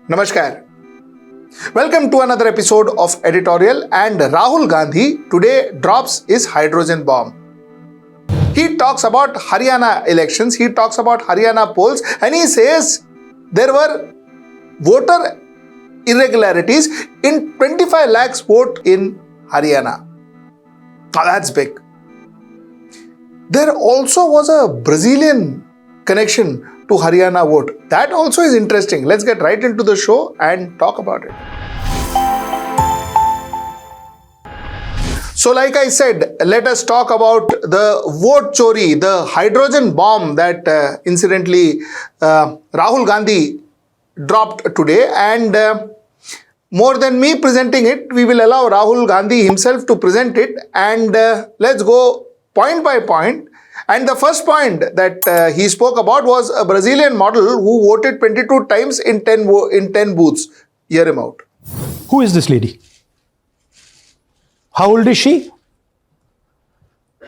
Namaskar. Welcome to another episode of Editorial, and Rahul Gandhi today drops his hydrogen bomb. He talks about Haryana elections, he talks about Haryana polls, and he says there were voter irregularities in 25 lakhs vote in Haryana. Now that's big. There also was a Brazilian connection to Haryana vote. That also is interesting. Let's get right into the show and talk about it. So like I said, let us talk about the vote chori, the hydrogen bomb that incidentally Rahul Gandhi dropped today, and more than me presenting it, we will allow Rahul Gandhi himself to present it, and let's go point by point. And the first point that he spoke about was a Brazilian model who voted 22 times in 10 booths. Hear him out. Who is this lady? How old is she?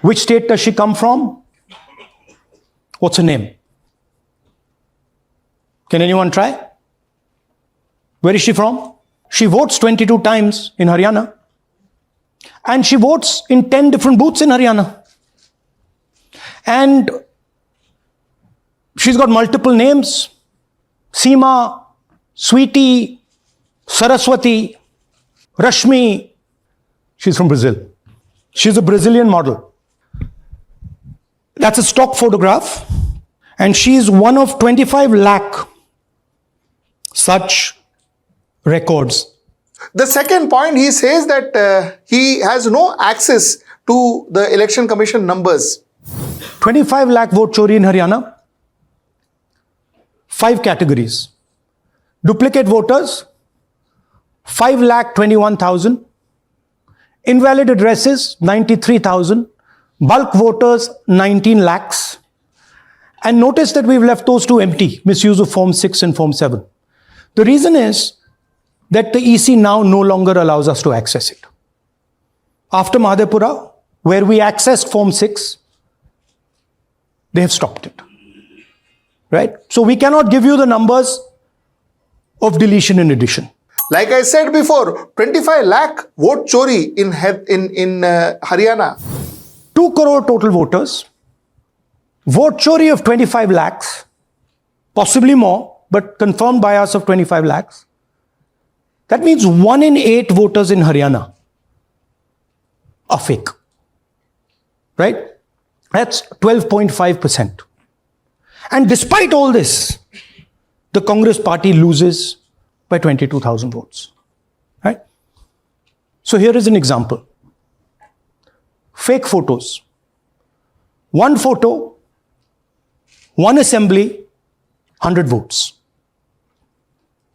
Which state does she come from? What's her name? Can anyone try? Where is she from? She votes 22 times in Haryana. And she votes in 10 different booths in Haryana. And she's got multiple names: Seema, Sweetie, Saraswati, Rashmi. She's from Brazil. She's a Brazilian model. That's a stock photograph. And she's one of 25 lakh such records. The second point, he says that he has no access to the election commission numbers. 25 lakh vote chori in Haryana. 5 categories. Duplicate voters, 5,21,000. Invalid addresses, 93,000. Bulk voters, 19 lakhs. And notice that we've left those two empty, misuse of Form 6 and Form 7. The reason is that the EC now no longer allows us to access it. After Madhepura, where we accessed Form 6, they have stopped it. Right? So we cannot give you the numbers of deletion and addition. Like I said before, 25 lakh vote chori in Haryana. 2 crore total voters. Vote chori of 25 lakhs. Possibly more, but confirmed by us of 25 lakhs. That means 1 in 8 voters in Haryana are fake. Right? That's 12.5%. And despite all this, the Congress party loses by 22,000 votes. Right? So here is an example. Fake photos. 1 photo, 1 assembly, 100 votes.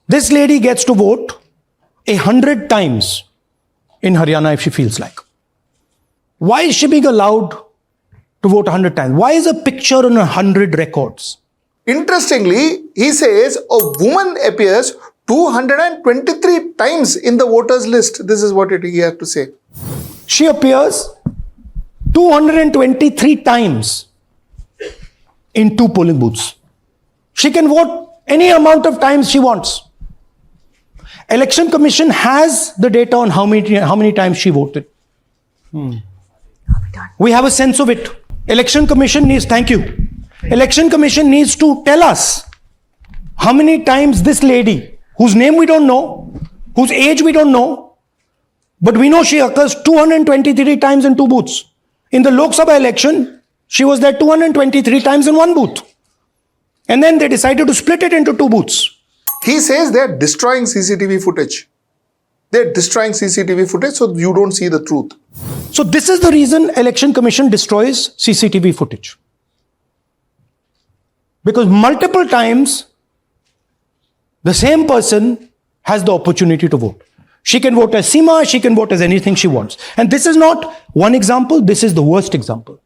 This lady gets to vote 100 times in Haryana if she feels like. Why is she being allowed to vote 100 times? Why is a picture on 100 records? Interestingly, he says a woman appears 223 times in the voters list. This is what he has to say. She appears 223 times in 2 polling booths. She can vote any amount of times she wants. Election Commission has the data on how many times she voted. We have a sense of it. Election Commission needs to tell us how many times this lady, whose name we don't know, whose age we don't know, but we know she occurs 223 times in 2 booths. In the Lok Sabha election, she was there 223 times in 1 booth. And then they decided to split it into 2 booths. He says they're destroying CCTV footage. They're destroying CCTV footage so you don't see the truth. So this is the reason Election Commission destroys CCTV footage. Because multiple times, the same person has the opportunity to vote. She can vote as Seema, she can vote as anything she wants. And this is not one example, this is the worst example.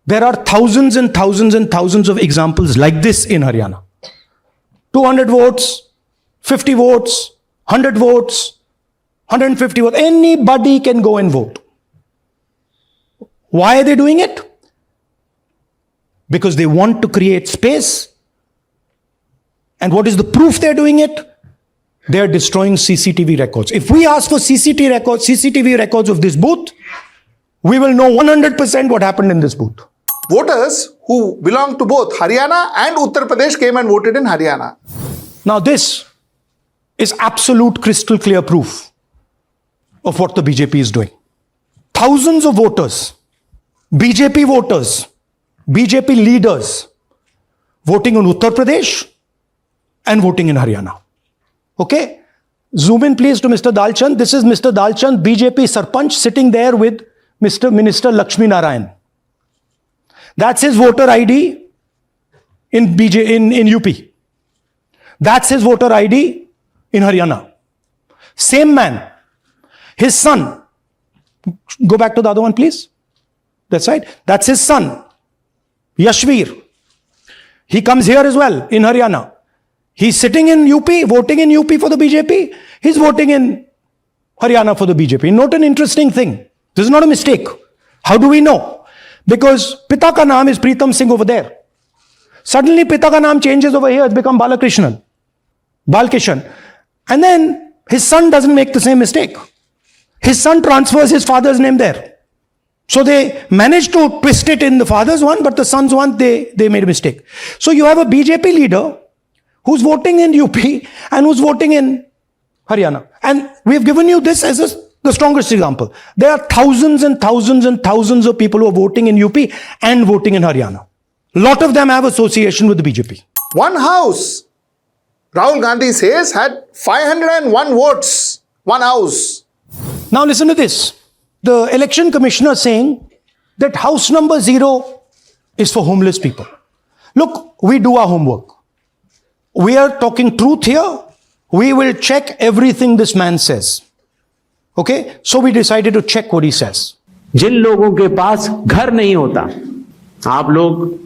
There are thousands and thousands and thousands of examples like this in Haryana. 200 votes, 50 votes, 100 votes, 150 votes. Anybody can go and vote. Why are they doing it? Because they want to create space And what is the proof they're doing it? They're destroying CCTV records. If we ask for CCTV records of this booth, we will know 100% what happened in this booth. Voters who belong to both Haryana and Uttar Pradesh came and voted in Haryana. Now this is absolute crystal clear proof of what the BJP is doing. Thousands of voters, BJP voters, BJP leaders voting on Uttar Pradesh and voting in Haryana. Okay? Zoom in please to Mr. Dalchand. This is Mr. Dalchand, BJP Sarpanch, sitting there with Mr. Minister Lakshmi Narayan. That's his voter ID in UP. That's his voter ID in Haryana. Same man. His son. Go back to the other one, please. That's right. That's his son, Yashveer. He comes here as well in Haryana. He's sitting in UP, voting in UP for the BJP. He's voting in Haryana for the BJP. Note an interesting thing. This is not a mistake. How do we know? Because Pita ka naam is Pritam Singh over there. Suddenly Pita ka naam changes over here. It's become Balkishan. And then his son doesn't make the same mistake. His son transfers his father's name there. So they managed to twist it in the father's one, but the son's one, they made a mistake. So you have a BJP leader who's voting in UP and who's voting in Haryana. And we've given you this as the strongest example. There are thousands and thousands and thousands of people who are voting in UP and voting in Haryana. A lot of them have association with the BJP. One house, Rahul Gandhi says, had 501 votes. One house. Now listen to this. The election commissioner saying that house number 0 is for homeless people. Look, we do our homework. We are talking truth here. We will check everything this man says. Okay? So we decided to check what he says. जिन लोगों के पास घर नहीं होता, आप लोग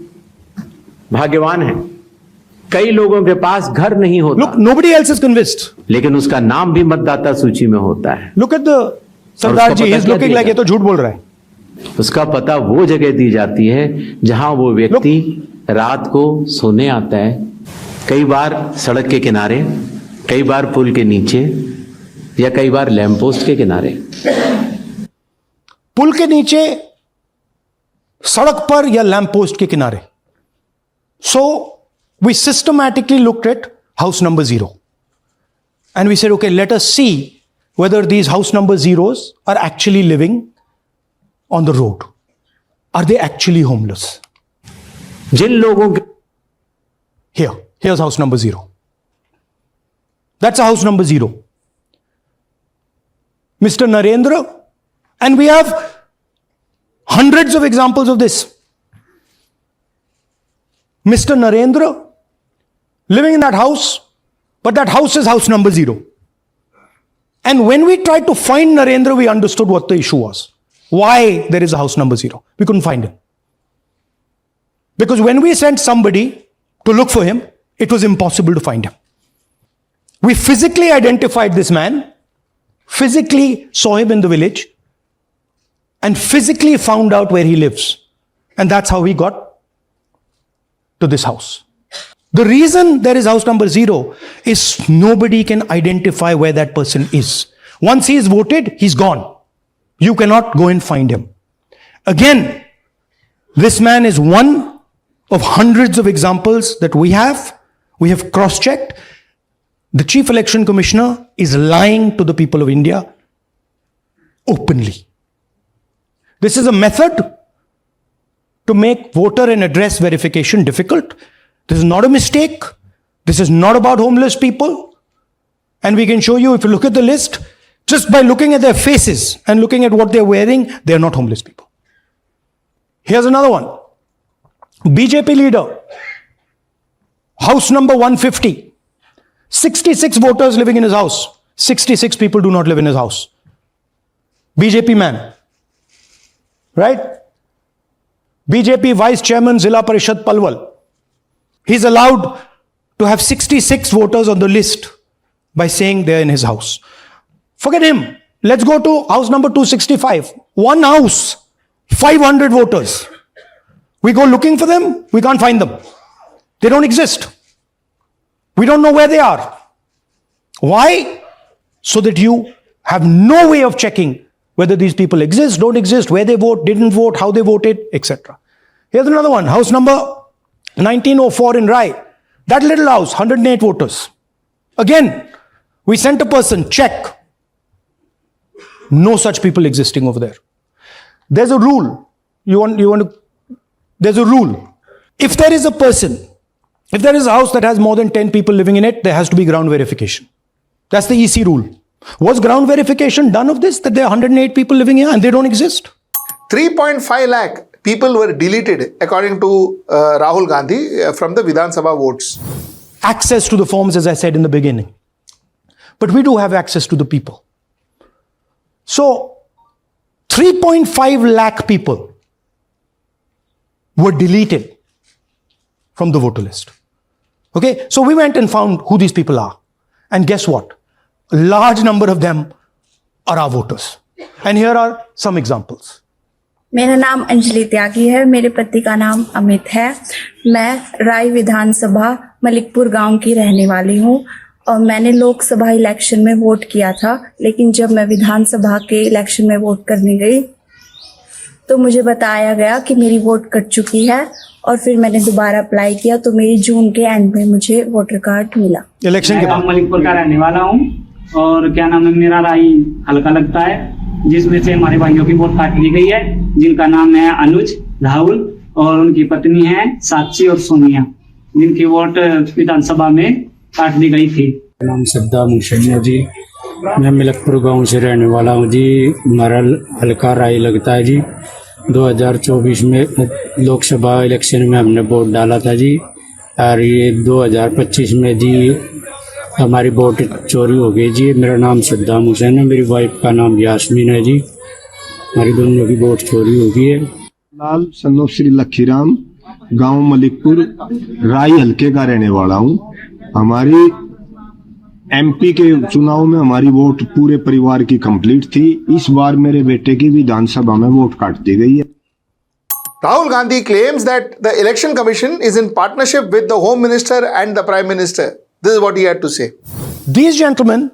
भाग्यवान हैं. कई लोगों के पास घर नहीं होता. Look, nobody else is convinced. लेकिन उसका नाम भी मतदाता सूची में होता है. Look at the Sardar ji, he's looking like ये तो झूठ बोल रहा है. उसका पता वो जगह दी जाती है जहां वो व्यक्ति रात को सोने आता है. कई बार सड़क के किनारे, कई बार पुल के नीचे, या कई बार लैंप पोस्ट के किनारे. पुल के नीचे, सड़क पर या लैंप पोस्ट के किनारे. So we systematically looked at house number 0. And we said, okay, let us see whether these house number 0s are actually living on the road. Are they actually homeless? जिन लोगों के Here's house number 0. That's a house number 0. Mr. Narendra, and we have hundreds of examples of this. Mr. Narendra living in that house, but that house is house number 0. And when we tried to find Narendra, we understood what the issue was. Why there is a house number 0. We couldn't find him. Because when we sent somebody to look for him, it was impossible to find him. We physically identified this man, physically saw him in the village, and physically found out where he lives. And that's how we got to this house. The reason there is house number 0 is nobody can identify where that person is. Once he is voted, he's gone. You cannot go and find him. Again, this man is one of hundreds of examples that we have. We have cross-checked. The Chief Election Commissioner is lying to the people of India openly. This is a method to make voter and address verification difficult. This is not a mistake. This is not about homeless people. And we can show you, if you look at the list, just by looking at their faces and looking at what they're wearing, they're not homeless people. Here's another one. BJP leader, house number 150. 66 voters living in his house. 66 people do not live in his house. BJP man. Right? BJP Vice Chairman Zilla Parishad Palwal. He's allowed to have 66 voters on the list by saying they're in his house. Forget him. Let's go to house number 265. One house, 500 voters. We go looking for them, we can't find them. They don't exist. We don't know where they are. Why? So that you have no way of checking whether these people exist, don't exist, where they vote, didn't vote, how they voted, etc. Here's another one. House number 1904 in Rai. That little house, 108 voters. Again, we sent a person, check. No such people existing over there. There's a rule. There's a rule. If there is a person, if there is a house that has more than 10 people living in it, there has to be ground verification. That's the EC rule. Was ground verification done of this, that there are 108 people living here and they don't exist? 3.5 lakh people were deleted, according to Rahul Gandhi, from the Vidhan Sabha votes. Access to the forms, as I said in the beginning. But we do have access to the people. So, 3.5 lakh people were deleted from the voter list. Okay, so we went and found who these people are. And guess what? A large number of them are our voters. And here are some examples. मेरा नाम अंजलि त्यागी है, मेरे पति का नाम अमित है। मैं राय विधानसभा मलिकपुर गांव की रहने वाली हूं और मैंने लोकसभा इलेक्शन में वोट किया था, लेकिन जब मैं विधानसभा के इलेक्शन में वोट करने गई तो मुझे बताया गया कि मेरी वोट कट चुकी है और फिर मैंने दोबारा अप्लाई किया तो मेरी जून के एंड में मुझे वोटर कार्ड मिला। इलेक्शन के बाद मलिकपुर का रहने वाला हूँ और क्या नाम है, मेरा राय हल्का लगता है, जिसमें से हमारे भाइयों की वोट काट ली गई है, जिनका नाम है अनुज, राहुल और उनकी पत्नी है साक्षी और सोनिया, जिनकी वोट विधानसभा में काट दी गई थी। नाम सद्दाम हुसैन है जी, मैं मलिकपुर गांव से रहने वाला हूं जी। हमारा हल्का राय लगता है जी। 2024 में लोकसभा इलेक्शन में हमने वोट डाला था जी, और ये 2025 में जी हमारी वोट चोरी हो गई जी। मेरा नाम सद्दाम हुसैन है, मेरी वाइफ का नाम यास्मीन है जी। हमारी दोनों की वोट चोरी हो गई है। लाल सन्नो श्री लखीराम, गांव मलिकपुर, राय हल्के का रहने वाला हूं। हमारी एमपी के चुनाव में हमारी वोट पूरे परिवार की कंप्लीट थी। इस बार मेरे बेटे की विधानसभा में वोट काट दी गई है। Rahul Gandhi claims that the Election Commission is in partnership with the Home Minister and the Prime Minister. This is what he had to say. These gentlemen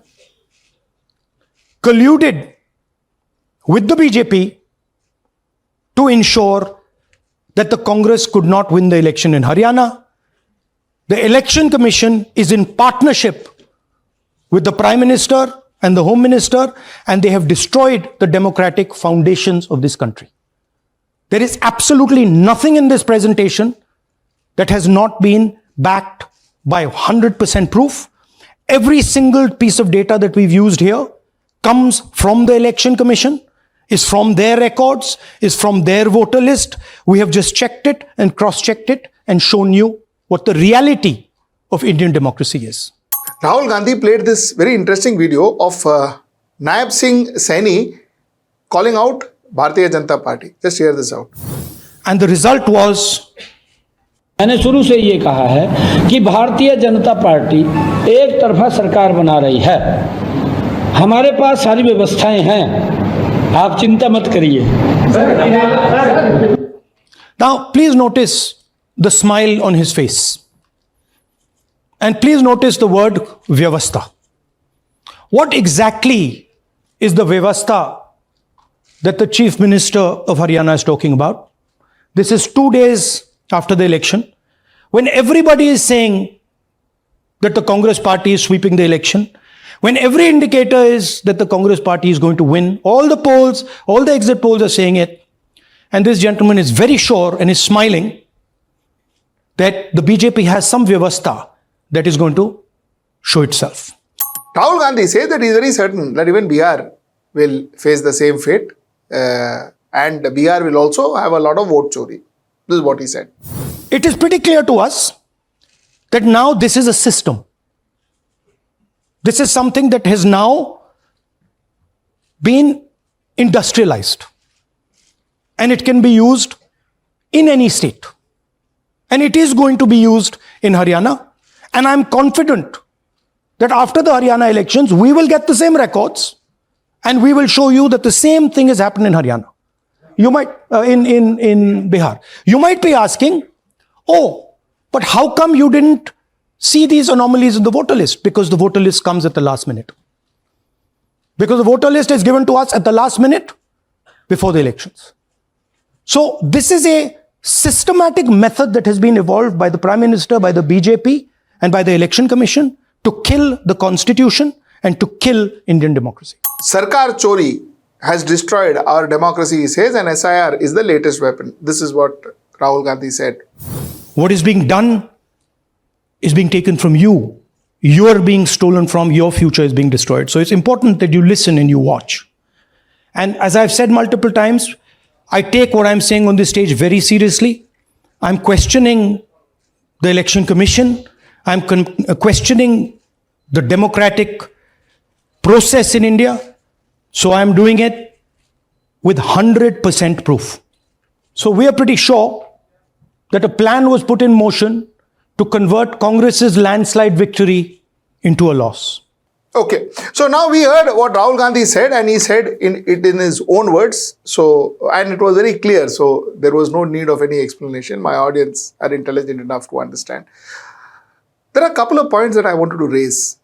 colluded with the BJP to ensure that the Congress could not win the election in Haryana. The Election Commission is in partnership with the Prime Minister and the Home Minister, and they have destroyed the democratic foundations of this country. There is absolutely nothing in this presentation that has not been backed by 100% proof. Every single piece of data that we've used here comes from the Election Commission, is from their records, is from their voter list. We have just checked it and cross-checked it and shown you what the reality of Indian democracy is. Rahul Gandhi played this very interesting video of Naib Singh Saini calling out Bharatiya Janata Party. Just hear this out. And the result was, मैंने शुरू से ये कहा है कि Bharatiya Janata party एक तरफा सरकार बना रही है। हमारे पास सारी व्यवस्थाएं हैं, आप चिंता मत करिए। now please notice the smile on his face. And please notice the word vyavastha. What exactly is the vyavastha that the Chief Minister of Haryana is talking about? This is 2 days after the election, when everybody is saying that the Congress party is sweeping the election, when every indicator is that the Congress party is going to win, all the polls, all the exit polls are saying it, and this gentleman is very sure and is smiling that the BJP has some vyavastha that is going to show itself. Rahul Gandhi says that he is very certain that even Bihar will face the same fate, and Bihar will also have a lot of vote chori. This is what he said. It is pretty clear to us that now this is a system. This is something that has now been industrialized, and it can be used in any state, and it is going to be used in Haryana. And I'm confident that after the Haryana elections, we will get the same records and we will show you that the same thing has happened in Haryana. You might, in Bihar. You might be asking, oh, but how come you didn't see these anomalies in the voter list, because the voter list comes at the last minute. Because the voter list is given to us at the last minute before the elections. So this is a systematic method that has been evolved by the Prime Minister, by the BJP, and by the Election Commission to kill the Constitution and to kill Indian democracy. Sarkar Chori has destroyed our democracy, he says, and SIR is the latest weapon. This is what Rahul Gandhi said. What is being done is being taken from you. You are being stolen from, your future is being destroyed. So it's important that you listen and you watch. And as I've said multiple times, I take what I'm saying on this stage very seriously. I'm questioning the Election Commission. I'm questioning the democratic process in India. So I'm doing it with 100% proof. So we are pretty sure that a plan was put in motion to convert Congress's landslide victory into a loss. Okay, so now we heard what Rahul Gandhi said, and he said it in his own words. So, and it was very clear. So there was no need of any explanation. My audience are intelligent enough to understand. There are a couple of points that I wanted to raise.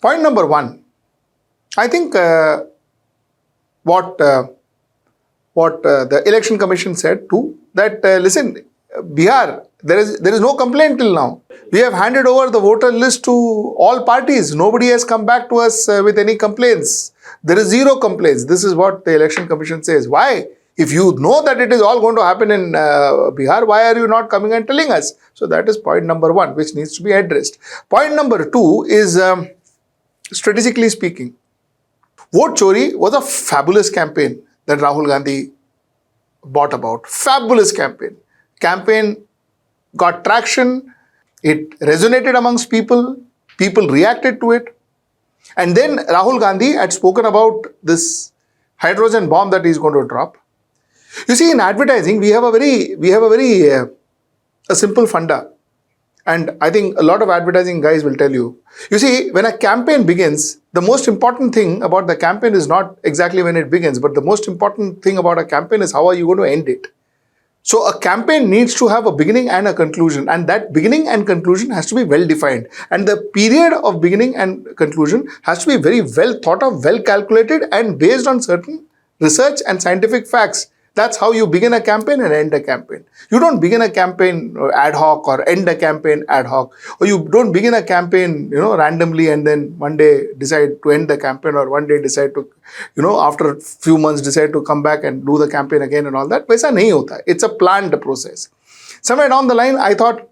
Point number one, I think what the Election Commission said too, that listen, Bihar, there is no complaint till now. We have handed over the voter list to all parties. Nobody has come back to us with any complaints. There is zero complaints. This is what the Election Commission says. Why? If you know that it is all going to happen in Bihar, why are you not coming and telling us? So that is point number one, which needs to be addressed. Point number two is, strategically speaking, Vote Chori was a fabulous campaign that Rahul Gandhi brought about. Fabulous campaign. Campaign got traction. It resonated amongst people. People reacted to it. And then Rahul Gandhi had spoken about this hydrogen bomb that he's going to drop. You see, in advertising, we have a very simple funda. And I think a lot of advertising guys will tell you. You see, when a campaign begins, the most important thing about the campaign is not exactly when it begins, but the most important thing about a campaign is how are you going to end it. So a campaign needs to have a beginning and a conclusion, and that beginning and conclusion has to be well defined. And the period of beginning and conclusion has to be very well thought of, well calculated, and based on certain research and scientific facts. That's how you begin a campaign and end a campaign. You don't begin a campaign ad hoc or end a campaign ad hoc, or you don't begin a campaign, randomly and then one day decide to end the campaign, or one day decide to, after a few months decide to come back and do the campaign again and all that. Waisa nahi hota. It's a planned process. Somewhere down the line, I thought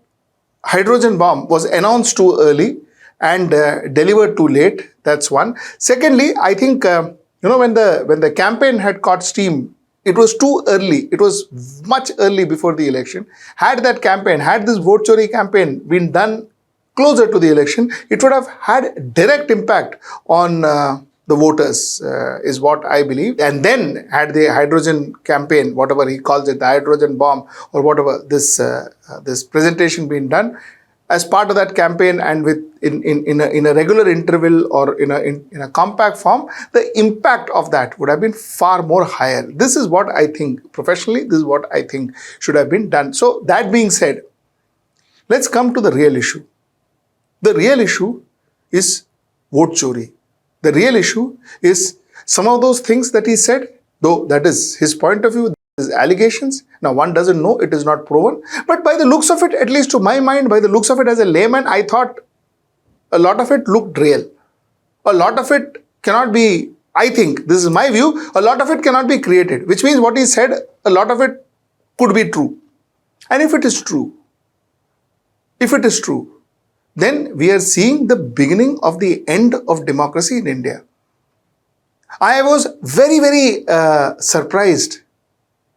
hydrogen bomb was announced too early and delivered too late. That's one. Secondly, I think, when the campaign had caught steam, it was too early. It was much early before the election. Had that campaign, had this Vote Chori campaign been done closer to the election, it would have had direct impact on the voters, is what I believe. And then had the hydrogen campaign, whatever he calls it, the hydrogen bomb or whatever, this presentation been done as part of that campaign and with in a regular interval or in a compact form, the impact of that would have been far more higher. This is what I think professionally. This is what I think should have been done. So that being said, let's come to the real issue. The real issue is Vote Chori. The real issue is some of those things that he said, though that is his point of view, his allegations. Now, one doesn't know, it is not proven. But by the looks of it, at least to my mind, by the looks of it as a layman, I thought a lot of it looked real. A lot of it cannot be, I think, this is my view, a lot of it cannot be created, which means what he said, a lot of it could be true. And if it is true, then we are seeing the beginning of the end of democracy in India. I was very, very surprised,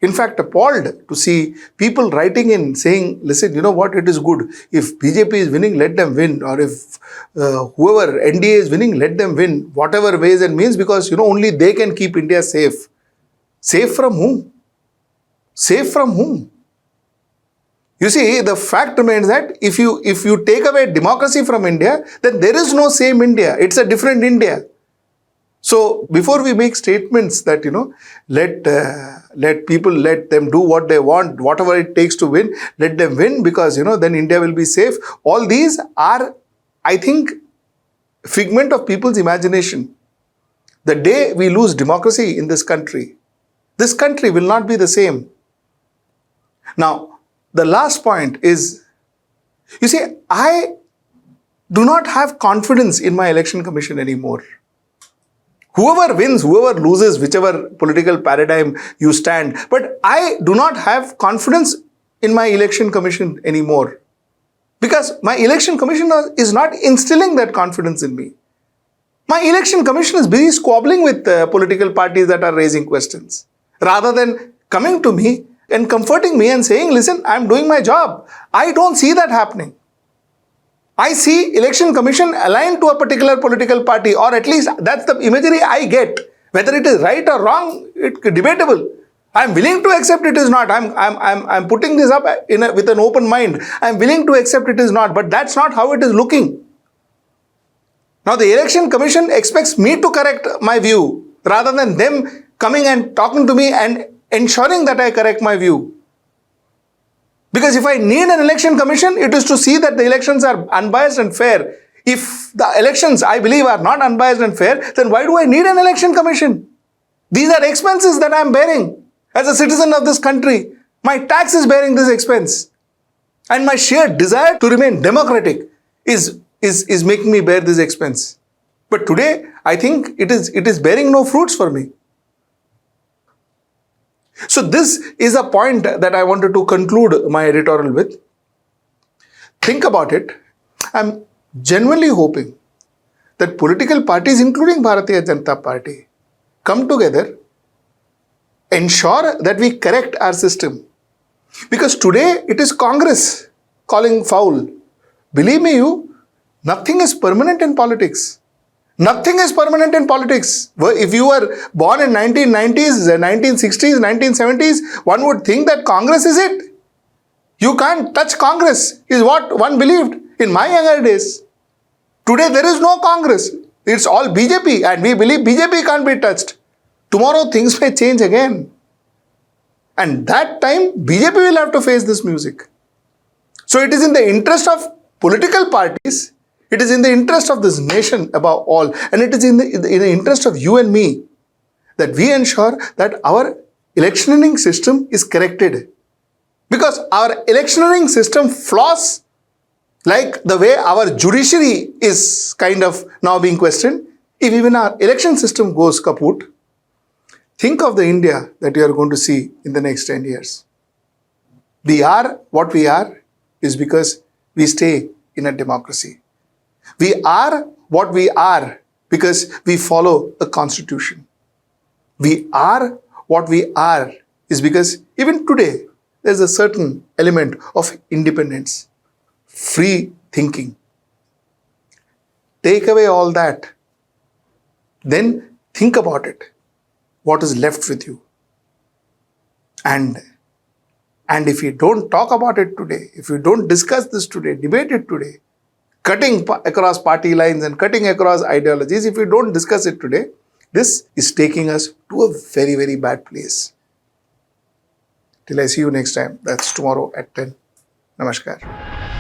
in fact appalled, to see people writing in saying, listen, you know what, it is good. If BJP is winning, let them win. Or if whoever NDA is winning, let them win. Whatever ways and means, because only they can keep India safe. Safe from whom? Safe from whom? You see, the fact remains that if you take away democracy from India, then there is no same India. It's a different India. So before we make statements that, let people, let them do what they want, whatever it takes to win, let them win because, then India will be safe. All these are I think, figment of people's imagination. The day we lose democracy in this country will not be the same. Now, the last point is, you see, I do not have confidence in my election commission anymore. Whoever wins, whoever loses, whichever political paradigm you stand, but I do not have confidence in my election commission anymore. Because my election commission is not instilling that confidence in me. My election commission is busy squabbling with political parties that are raising questions, rather than coming to me and comforting me and saying, listen, I'm doing my job. I don't see that happening. I see election commission aligned to a particular political party, or at least that's the imagery I get. Whether it is right or wrong, it's debatable. I'm willing to accept it is not. I'm putting this up with an open mind. I'm willing to accept it is not, but that's not how it is looking. Now the election commission expects me to correct my view rather than them coming and talking to me and ensuring that I correct my view. Because if I need an election commission, it is to see that the elections are unbiased and fair. If the elections, I believe, are not unbiased and fair, then why do I need an election commission? These are expenses that I am bearing as a citizen of this country. My tax is bearing this expense. And my sheer desire to remain democratic is making me bear this expense. But today, I think it is bearing no fruits for me. So this is a point that I wanted to conclude my editorial with. Think about it. I'm genuinely hoping that political parties, including Bharatiya Janata Party, come together, ensure that we correct our system. Because today it is Congress calling foul. Believe me, nothing is permanent in politics. Nothing is permanent in politics. If you were born in 1990s, 1960s, 1970s, one would think that Congress is it. You can't touch Congress, is what one believed in my younger days. Today there is no Congress. It's all BJP, and we believe BJP can't be touched. Tomorrow things may change again. And that time BJP will have to face this music. So it is in the interest of political parties, it is in the interest of this nation above all, and it is in the interest of you and me that we ensure that our electioneering system is corrected. Because our electioneering system flaws, like the way our judiciary is kind of now being questioned. If even our election system goes kaput, think of the India that you are going to see in the next 10 years. We are what we are is because we stay in a democracy. We are what we are because we follow a constitution. We are what we are is because even today there is a certain element of independence, free thinking. Take away all that, then think about it. What is left with you? And if you don't talk about it today, if you don't discuss this today, debate it today, cutting across party lines and cutting across ideologies, if you don't discuss it today, this is taking us to a very, very bad place. Till I see you next time, that's tomorrow at 10. Namaskar.